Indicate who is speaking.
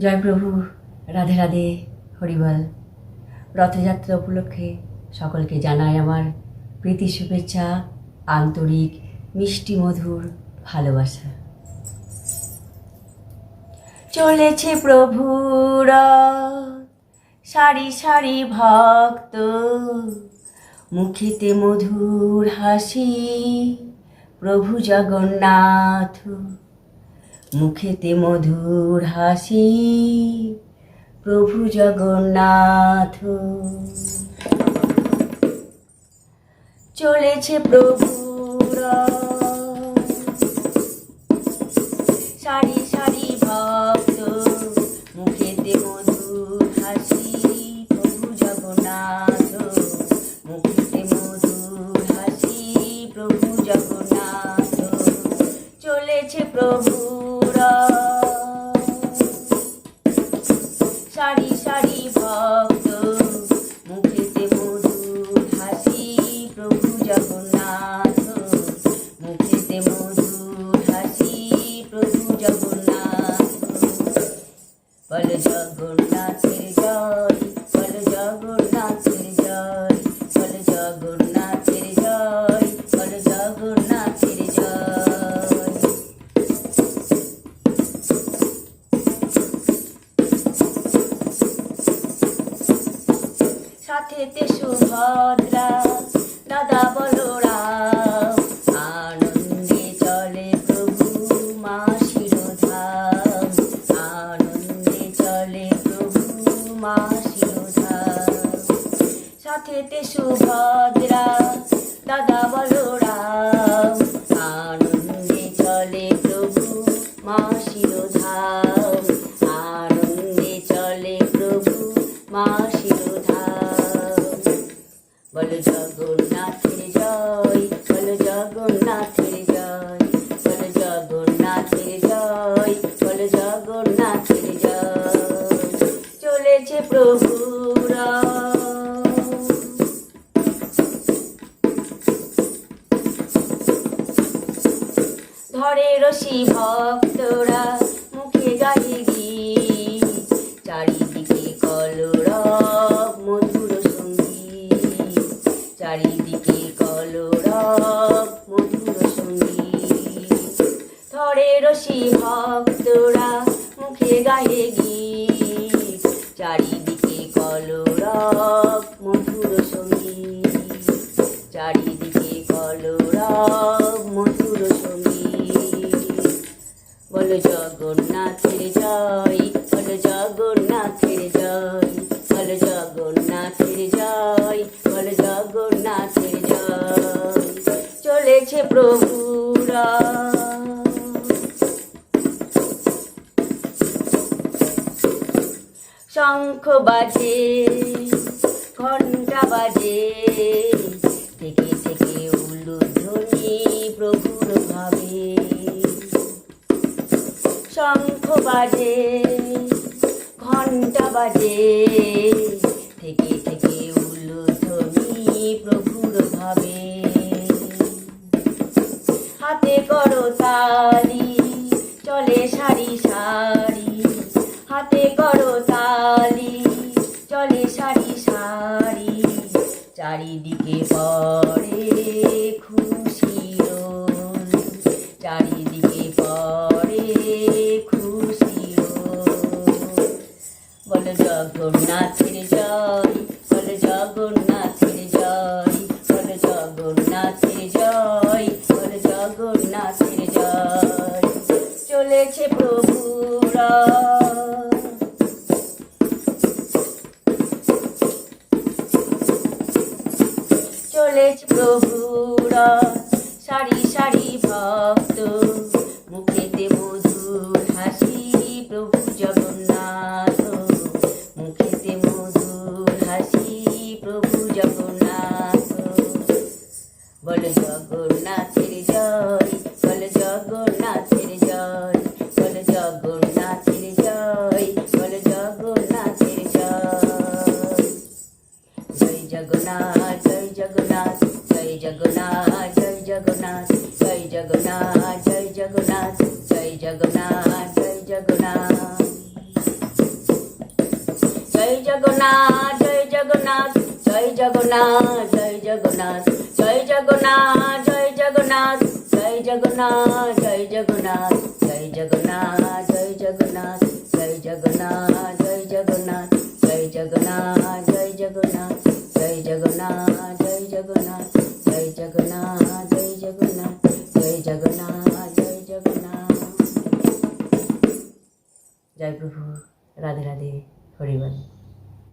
Speaker 1: জয় প্রভু, রাধে রাধে, হরিবল। রথযাত্রা উপলক্ষে সকলকে জানাই আমার প্রীতি শুভেচ্ছা, আন্তরিক মিষ্টি মধুর ভালোবাসা। চলেছে প্রভুর সারি সারি ভক্ত, মুখেতে মধুর হাসি প্রভু জগন্নাথ, মুখেতে মধুর হাসি প্রভু জগন্নাথ। চলেছে প্রভুর সারি সারি ভক্ত, মুখেতে মধুর হাসি প্রভু জগন্নাথ, মুখেতে মধুর হাসি প্রভু জগন্নাথ। চলেছে প্রভুর সারি সারি ভক্ত, মুখেতে মধুর হাসি প্রভু জগন্নাথ, মুখেতে মধুর হাসি প্রভু জগন্নাথ। বল জগন্নাথের জয়, বল জগন্নাথের জয়, বল জগন্নাথের জয়, বল জগন্নাথের জয়। সাথেতে সুভদ্রা দাদা বলরাম, আনন্দে চলে প্রভু মা শিরোধাম, আনন্দে চলে প্রভু মা শিরোধাম। সাথেতে সুভদ্রা দাদা বলরাম, আনন্দে চলে প্রভু মা শিরোধাম, আনন্দে চলে প্রভু মা শিরোধাম। বল জগন্নাথের জয়, বল জগন্নাথের জয়, বল জগন্নাথের জয়, বল জগন্নাথের জয়। চলেছে প্রভুর ধরে রশি ভক্তরা, মুখে গায়ে গীত, চারিদিকে কলরব মধুর সঙ্গীত, চারিদিকে কলরব মধুর সঙ্গীত। ধরে রশি ভক্তরা, মুখে গায়ে গীত, চারিদিকে কলরব মধুর সঙ্গীত, চারিদিকে কলরব মধুর সঙ্গীত। বল জগন্নাথের জয়, বল জগন্নাথের জয়, বল জগন্নাথের জয়, বল জগন্নাথের জয়। চলেছে প্রভুর শঙ্খ বাজে, ঘণ্টা বাজে, থেকে থেকে উলুধ্বনি প্রভুর ভাবে। শঙ্খ বাজে, ঘণ্টা বাজে, থেকে থেকে উলুধ্বনি প্রভুর ভাবে। হাতে করো তালি, চলে সারি সারি, হাতে করো তালি, চলে সারি সারি, চারিদিকে পড়ে খুশির রোল, চারিদিকে পড়ে খুশির রোল। বল জগন্নাথের জয়, বল জগন্নাথের জয়, বল জগন্নাথের জয়, বল জগন্নাথের জয়। চলেছে প্রভুর চলেছে প্রভুর সারি সারি ভক্ত, মুখেতে মধুর হাসি প্রভু জগন্নাথ, মুখেতে মধুর হাসি প্রভু জগন্নাথ। বল জগন্নাথের জয়, বল জগন্নাথের জয়, বল জগন্নাথের জয়, বল জগন্নাথের জয়। জয় জগন্নাথ, জয় জগন্নাথ, জয় জগন্নাথ, জয় জগন্নাথ, জয় জগন্নাথ, জয় জগন্নাথ, জয় জগন্নাথ, জয় জগন্নাথ। জগন্নাথ জয় জগন্নাথ জয় জগন্নাথ জয় জগন্নাথ জয় জগন্নাথ জয় জগন্নাথ জয় জগন্নাথ জয় জগন্নাথ জয় জগন্নাথ জয় জগন্নাথ জয় জগন্নাথ জয় জগন্নাথ জয় জগন্নাথ জয় জগন্নাথ জয় জগন্নাথ জয় জগন্নাথ জয় জগন্নাথ জয় জগন্নাথ জয় জগন্নাথ জয় জগন্নাথ। জয় প্রভু, রাধে রাধে, হরিবল।